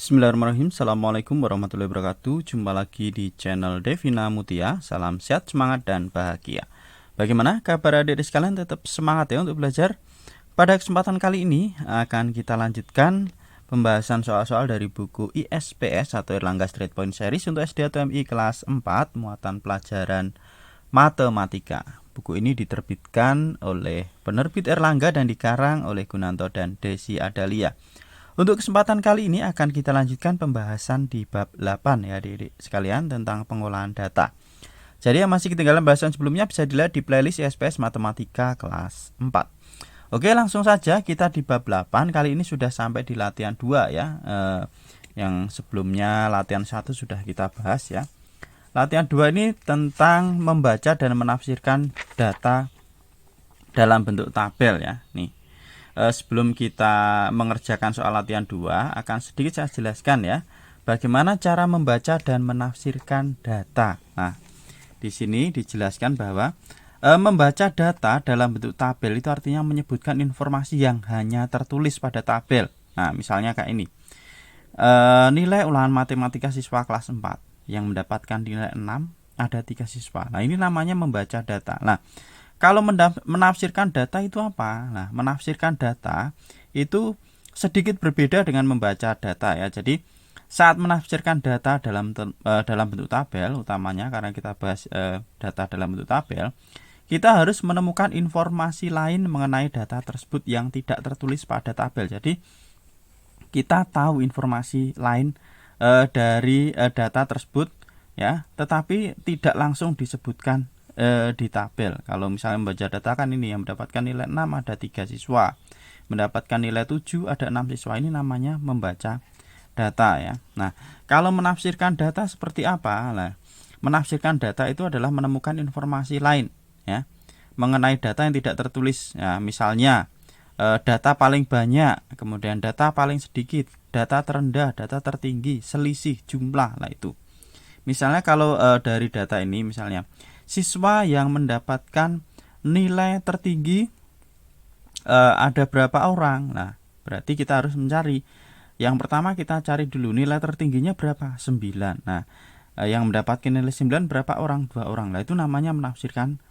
Bismillahirrahmanirrahim. Assalamualaikum warahmatullahi wabarakatuh. Jumpa lagi di channel Devina Mutia. Salam sehat, semangat, dan bahagia. Bagaimana kabar adik-adik sekalian? Tetap semangat ya untuk belajar. Pada kesempatan kali ini akan kita lanjutkan pembahasan soal-soal dari buku ISPS atau Erlangga Straight Point Series untuk SD atau MI kelas 4 muatan pelajaran matematika. Buku ini diterbitkan oleh penerbit Erlangga dan dikarang oleh Gunanto dan Desi Adalia. Untuk kesempatan kali ini akan kita lanjutkan pembahasan di bab 8 ya adik-adik sekalian tentang pengolahan data. Jadi yang masih ketinggalan bahasan sebelumnya bisa dilihat di playlist ISPS Matematika kelas 4. Oke, langsung saja kita di bab 8. Kali ini sudah sampai di latihan 2 ya. Yang sebelumnya latihan 1 sudah kita bahas ya. Latihan 2 ini tentang membaca dan menafsirkan data dalam bentuk tabel ya. Nih. Sebelum kita mengerjakan soal latihan 2, akan sedikit saya jelaskan ya bagaimana cara membaca dan menafsirkan data. Nah, di sini dijelaskan bahwa membaca data dalam bentuk tabel itu artinya menyebutkan informasi yang hanya tertulis pada tabel. Nah, misalnya kayak ini. Nilai ulangan matematika siswa kelas 4 yang mendapatkan nilai 6, ada 3 siswa. Nah, ini namanya membaca data. Nah, kalau menafsirkan data itu apa? Nah, menafsirkan data itu sedikit berbeda dengan membaca data ya. Jadi, saat menafsirkan data dalam bentuk tabel, utamanya karena kita bahas data dalam bentuk tabel, kita harus menemukan informasi lain mengenai data tersebut yang tidak tertulis pada tabel. Jadi, kita tahu informasi lain dari data tersebut ya, tetapi tidak langsung disebutkan di tabel. Kalau misalnya membaca data kan ini yang mendapatkan nilai 6 ada 3 siswa, mendapatkan nilai 7 ada 6 siswa, ini namanya membaca data ya. Nah, kalau menafsirkan data seperti apa? Nah, menafsirkan data itu adalah menemukan informasi lain ya mengenai data yang tidak tertulis ya. Misalnya data paling banyak, kemudian data paling sedikit, data terendah, data tertinggi, selisih jumlah lah itu. Misalnya kalau dari data ini misalnya siswa yang mendapatkan nilai tertinggi ada berapa orang. Nah, berarti kita harus mencari. Yang pertama kita cari dulu nilai tertingginya berapa? 9. Nah, yang mendapatkan nilai 9 berapa orang? 2 orang. Nah, itu namanya menafsirkan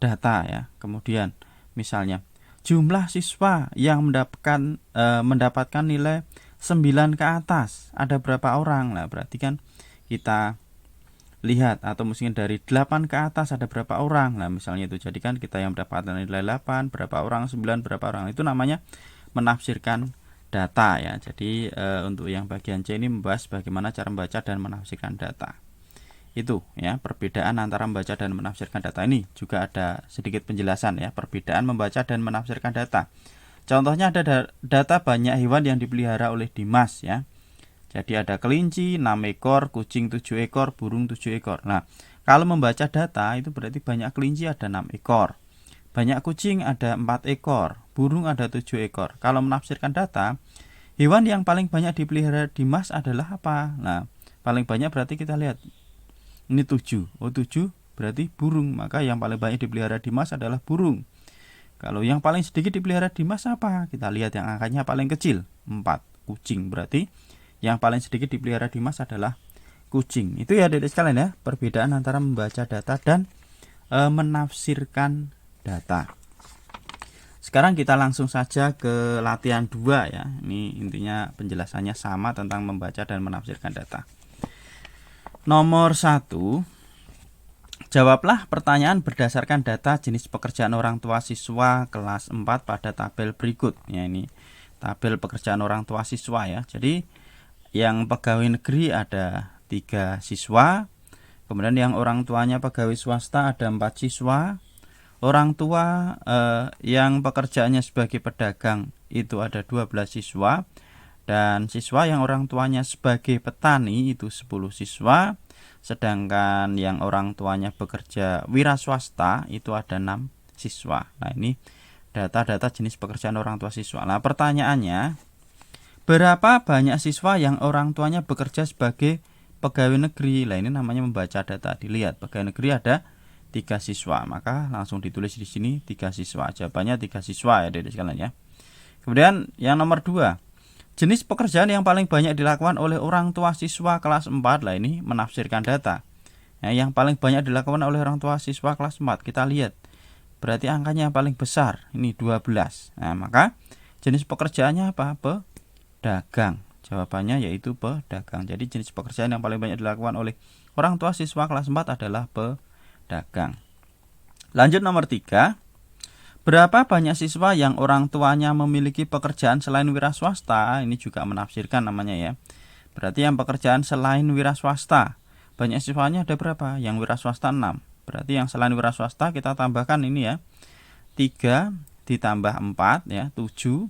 data ya. Kemudian misalnya jumlah siswa yang mendapatkan nilai 9 ke atas ada berapa orang? Nah, berarti kan kita lihat, atau mungkin dari 8 ke atas ada berapa orang. Nah, misalnya itu jadikan kita yang mendapatkan nilai 8 berapa orang, 9 berapa orang. Itu namanya menafsirkan data ya. Jadi untuk yang bagian C ini membahas bagaimana cara membaca dan menafsirkan data. Itu ya, perbedaan antara membaca dan menafsirkan data. Ini juga ada sedikit penjelasan ya, perbedaan membaca dan menafsirkan data. Contohnya ada data banyak hewan yang dipelihara oleh Dimas ya. Jadi ada kelinci 6 ekor, kucing 7 ekor, burung 7 ekor. Nah, kalau membaca data itu berarti banyak kelinci ada 6 ekor. Banyak kucing ada 4 ekor, burung ada 7 ekor. Kalau menafsirkan data, hewan yang paling banyak dipelihara Dimas adalah apa? Nah, paling banyak berarti kita lihat. Ini 7. Oh, 7 berarti burung. Maka yang paling banyak dipelihara Dimas adalah burung. Kalau yang paling sedikit dipelihara Dimas apa? Kita lihat yang angkanya paling kecil, 4. Kucing berarti yang paling sedikit dipelihara Dimas adalah kucing. Itu ya adik-adik sekalian ya, perbedaan antara membaca data dan menafsirkan data. Sekarang kita langsung saja ke latihan 2 ya. Ini intinya penjelasannya sama tentang membaca dan menafsirkan data. Nomor 1, jawablah pertanyaan berdasarkan data jenis pekerjaan orang tua siswa kelas 4 pada tabel berikut. Ya, ini tabel pekerjaan orang tua siswa ya. Jadi yang pegawai negeri ada 3 siswa, kemudian yang orang tuanya pegawai swasta ada 4 siswa, orang tua yang pekerjaannya sebagai pedagang itu ada 12 siswa, dan siswa yang orang tuanya sebagai petani itu 10 siswa, sedangkan yang orang tuanya bekerja wira swasta itu ada 6 siswa. Nah, ini data-data jenis pekerjaan orang tua siswa. Nah, pertanyaannya, berapa banyak siswa yang orang tuanya bekerja sebagai pegawai negeri? Nah, ini namanya membaca data. Dilihat pegawai negeri ada 3 siswa, maka langsung ditulis di sini 3 siswa. Jawabannya 3 siswa ya adik-adik sekalian ya. Kemudian yang nomor 2, Jenis pekerjaan yang paling banyak dilakukan oleh orang tua siswa kelas 4, lah ini menafsirkan data. Nah, yang paling banyak dilakukan oleh orang tua siswa kelas 4, kita lihat. Berarti angkanya yang paling besar, ini 12. Nah, maka jenis pekerjaannya apa? Pedagang. Jawabannya yaitu pedagang. Jadi jenis pekerjaan yang paling banyak dilakukan oleh orang tua siswa kelas 4 adalah pedagang. Lanjut nomor 3. Berapa banyak siswa yang orang tuanya memiliki pekerjaan selain wira swasta? Ini juga menafsirkan namanya ya. Berarti yang pekerjaan selain wira swasta, banyak siswanya ada berapa? Yang wira swasta 6. Berarti yang selain wira swasta kita tambahkan ini ya. 3 ditambah 4 ya, 7.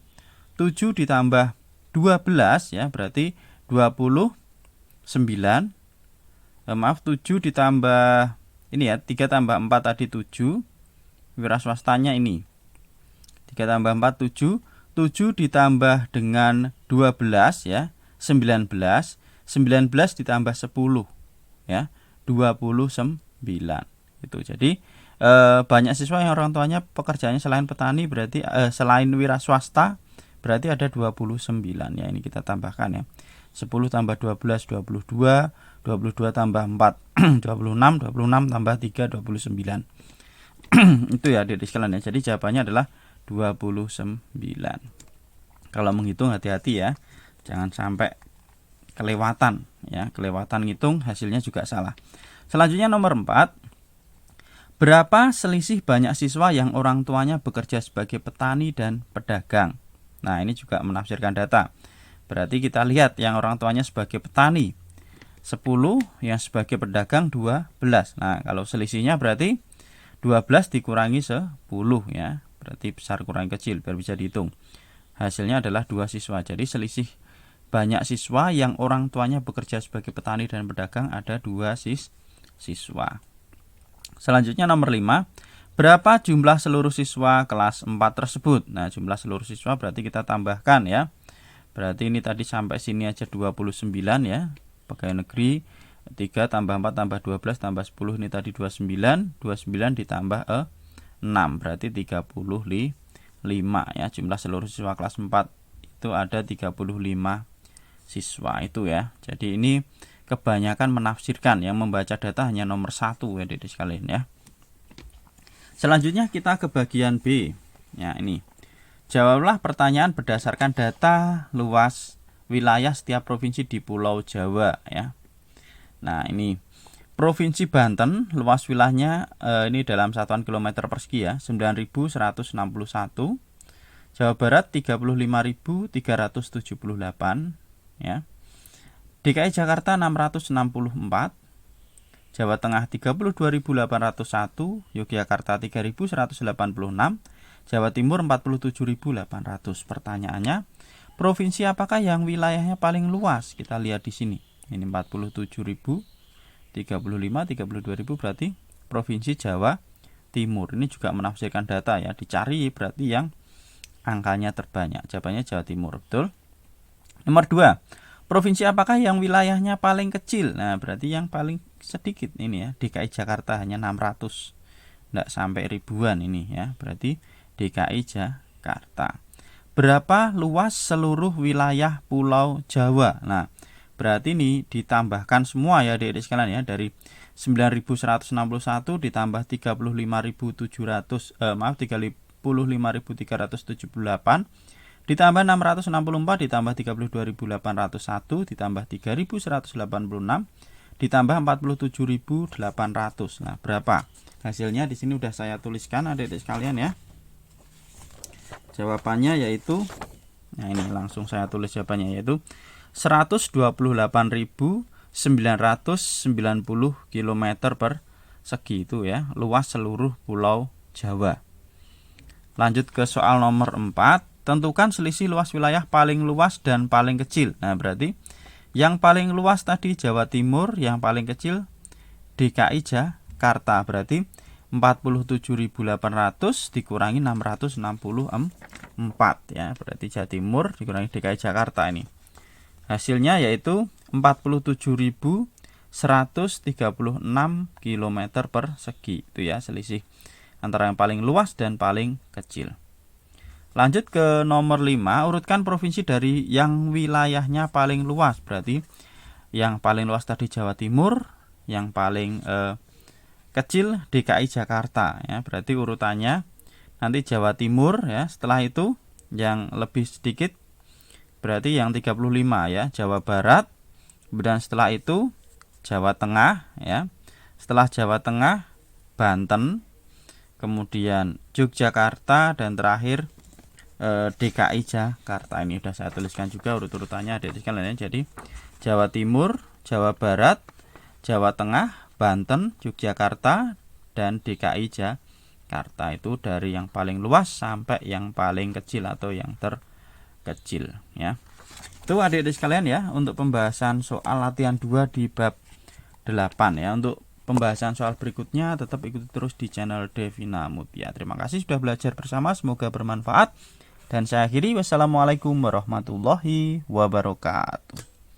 7 ditambah 12 ya, berarti 29. 7 ditambah ini ya, 3 tambah 4 tadi 7. Wira swastanya ini 3 tambah 4 7. 7 ditambah dengan 12 ya, 19. 19 ditambah 10 ya, 29. Itu jadi banyak siswa yang orang tuanya pekerjaannya selain petani, berarti selain wira swasta, berarti ada 29 ya. Ini kita tambahkan ya. 10 tambah 12 22, 22 tambah 4 26, 26 tambah 3 29. Itu ya adik-adik sekalian ya. Jadi jawabannya adalah 29. Kalau menghitung hati-hati ya. Jangan sampai kelewatan ya. Kelewatan ngitung hasilnya juga salah. Selanjutnya nomor 4. Berapa selisih banyak siswa yang orang tuanya bekerja sebagai petani dan pedagang? Nah, ini juga menafsirkan data. Berarti kita lihat yang orang tuanya sebagai petani 10, yang sebagai pedagang 12. Nah, kalau selisihnya berarti 12 dikurangi 10 ya. Berarti besar kurangi kecil biar bisa dihitung. Hasilnya adalah 2 siswa. Jadi selisih banyak siswa yang orang tuanya bekerja sebagai petani dan pedagang ada 2 siswa. Selanjutnya nomor 5. Berapa jumlah seluruh siswa kelas 4 tersebut? Nah, jumlah seluruh siswa berarti kita tambahkan ya. Berarti ini tadi sampai sini aja 29 ya. Pegawai negeri 3 tambah 4 tambah 12 tambah 10, ini tadi 29. 29 ditambah 6 berarti 35 ya. Jumlah seluruh siswa kelas 4 itu ada 35 siswa itu ya. Jadi ini kebanyakan menafsirkan, yang membaca data hanya nomor 1 ya adik-adik sekalian ya. Selanjutnya kita ke bagian B. Ya, ini. Jawablah pertanyaan berdasarkan data luas wilayah setiap provinsi di Pulau Jawa ya. Nah, ini Provinsi Banten luas wilayahnya ini dalam satuan kilometer persegi ya, 9.161. Jawa Barat 35.378 ya. DKI Jakarta 664. Jawa Tengah 32.801, Yogyakarta 3.186, Jawa Timur 47.800. Pertanyaannya, provinsi apakah yang wilayahnya paling luas? Kita lihat di sini. Ini 47.000, 35, 32.000 berarti provinsi Jawa Timur. Ini juga menafsirkan data ya, dicari berarti yang angkanya terbanyak. Jawabannya Jawa Timur, betul. Nomor 2. Provinsi apakah yang wilayahnya paling kecil? Nah, berarti yang paling sedikit ini ya, DKI Jakarta hanya 600. Enggak sampai ribuan ini ya, berarti DKI Jakarta. Berapa luas seluruh wilayah Pulau Jawa? Nah, berarti ini ditambahkan semua ya adik-adik sekalian ya, dari 9.161 ditambah 35.378 ditambah 664 ditambah 32.801 ditambah 3.186 ditambah 47.800. Nah, berapa? Hasilnya di sini udah saya tuliskan adik-adik sekalian ya. Jawabannya yaitu, nah ini langsung saya tulis jawabannya, yaitu 128.990 km persegi itu ya, luas seluruh Pulau Jawa. Lanjut ke soal nomor 4. Tentukan selisih luas wilayah paling luas dan paling kecil. Nah, berarti yang paling luas tadi Jawa Timur, yang paling kecil DKI Jakarta. Berarti 47.800 dikurangi 664 ya. Berarti Jawa Timur dikurangi DKI Jakarta ini. Hasilnya yaitu 47.136 km persegi. Itu ya selisih antara yang paling luas dan paling kecil. Lanjut ke nomor 5, urutkan provinsi dari yang wilayahnya paling luas. Berarti yang paling luas tadi Jawa Timur, yang paling kecil DKI Jakarta ya. Berarti urutannya nanti Jawa Timur ya, setelah itu yang lebih sedikit berarti yang 35 ya, Jawa Barat. Kemudian setelah itu Jawa Tengah ya. Setelah Jawa Tengah Banten, kemudian Yogyakarta, dan terakhir DKI Jakarta. Ini sudah saya tuliskan juga urut-urutannya ada di sekalian ya. Jadi Jawa Timur, Jawa Barat, Jawa Tengah, Banten, Yogyakarta, dan DKI Jakarta. Itu dari yang paling luas sampai yang paling kecil atau yang terkecil ya. Itu adik-adik sekalian ya untuk pembahasan soal latihan 2 di bab 8 ya. Untuk pembahasan soal berikutnya tetap ikuti terus di channel Devina Mutia. Terima kasih sudah belajar bersama, semoga bermanfaat. Dan saya akhiri, wassalamualaikum warahmatullahi wabarakatuh.